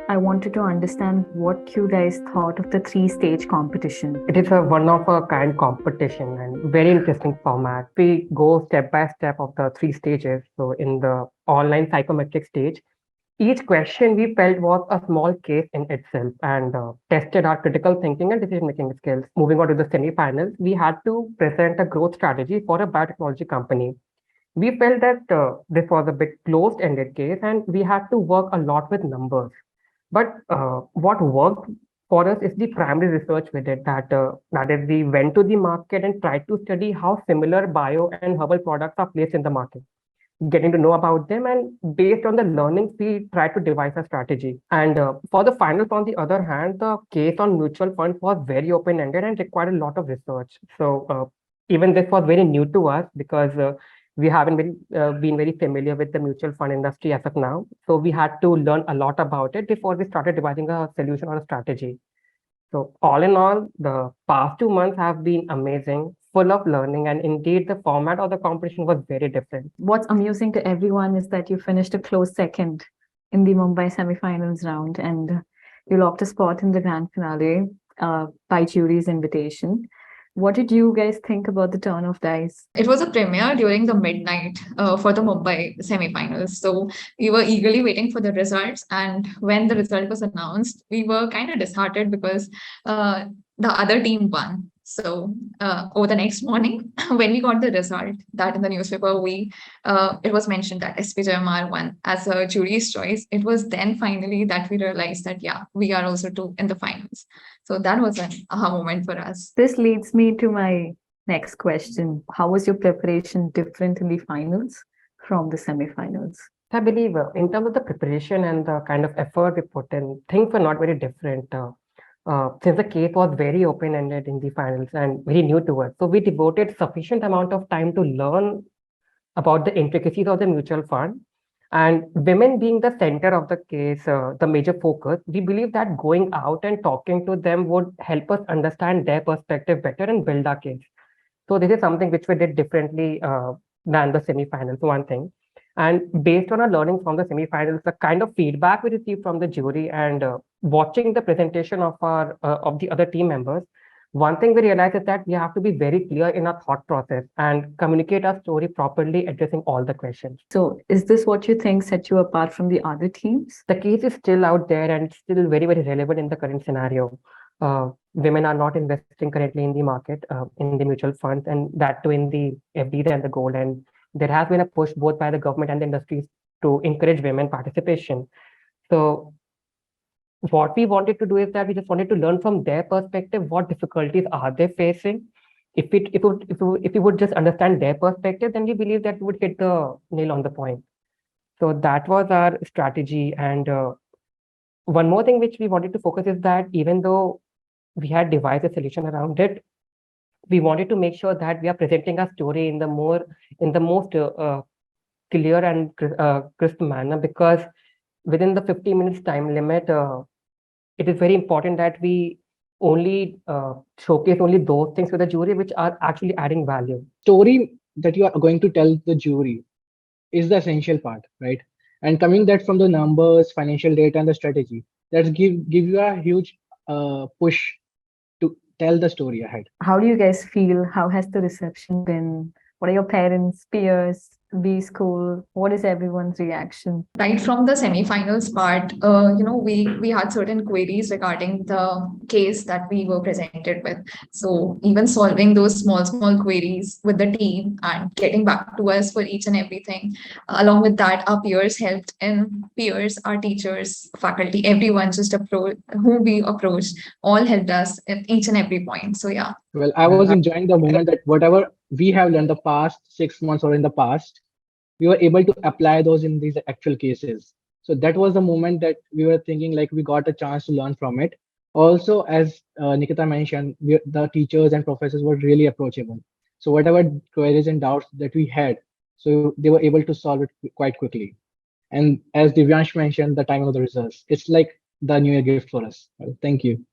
I wanted to understand what you guys thought of the three-stage competition. It is a one of a kind competition and very interesting format. We go step by step of the three stages. So in the online psychometric stage, each question we felt was a small case in itself and tested our critical thinking and decision making skills. Moving on to the semi-finals, we had to present a growth strategy for a biotechnology company. We felt that this was a bit closed-ended case and we had to work a lot with numbers. But what worked for us is the primary research we did. That is, we went to the market and tried to study how similar bio and herbal products are placed in the market, getting to know about them, and based on the learnings, we tried to devise a strategy. And for the finals, on the other hand, the case on mutual funds was very open-ended and required a lot of research. So even this was very new to us because we haven't been very familiar with the mutual fund industry as of now. So we had to learn a lot about it before we started devising a solution or a strategy. So all in all, the past 2 months have been amazing, full of learning, and indeed the format of the competition was very different. What's amusing to everyone is that you finished a close second in the Mumbai semifinals round and you locked a spot in the grand finale by jury's invitation. What did you guys think about the turn of dice? It was a premiere during the midnight for the Mumbai semifinals. So we were eagerly waiting for the results. And when the result was announced, we were kind of disheartened because the other team won. So over the next morning, when we got the result, that in the newspaper, it was mentioned that SPJMR won as a jury's choice. It was then finally that we realized that yeah, we are also too in the finals. So that was an aha moment for us. This leads me to my next question. How was your preparation different in the finals from the semifinals? I believe in terms of the preparation and the kind of effort we put in, things were not very different. Since the case was very open-ended in the finals and very new to us, so we devoted sufficient amount of time to learn about the intricacies of the mutual fund. And women being the center of the case, the major focus, we believe that going out and talking to them would help us understand their perspective better and build our case. So this is something which we did differently than the semifinals, one thing. And based on our learning from the semifinals, the kind of feedback we received from the jury and watching the presentation of the other team members, one thing we realized is that we have to be very clear in our thought process and communicate our story properly, addressing all the questions. So, is this what you think set you apart from the other teams? The case is still out there and still very, very relevant in the current scenario. Women are not investing currently in the market, in the mutual funds, and that too in the FDs and the gold. And there has been a push both by the government and the industries to encourage women participation. So what we wanted to do is that we just wanted to learn from their perspective what difficulties are they facing. If we would just understand their perspective, then we believe that we would hit the nail on the point. So that was our strategy. And one more thing which we wanted to focus is that even though we had devised a solution around it, we wanted to make sure that we are presenting our story in the most clear and crisp manner, because within the 50 minutes time limit, it is very important that we only showcase only those things to the jury which are actually adding value. Story that you are going to tell the jury is the essential part, right? And coming that from the numbers, financial data, and the strategy, that's give you a huge push to tell the story ahead. How do you guys feel? How has the reception been? What are your parents, peers, B school? What is everyone's reaction? Right from the semifinals part, we had certain queries regarding the case that we were presented with. So even solving those small queries with the team and getting back to us for each and everything. Along with that, our peers helped in peers, our teachers, faculty, everyone just whom we approached, all helped us at each and every point. So yeah. Well, I was enjoying the moment that whatever we have learned the past 6 months or in the past, we were able to apply those in these actual cases. So that was the moment that we were thinking like we got a chance to learn from it. Also, as Nikita mentioned, the teachers and professors were really approachable. So whatever queries and doubts that we had, so they were able to solve it quite quickly. And as Divyansh mentioned, the timing of the results, it's like the New Year gift for us. Well, thank you.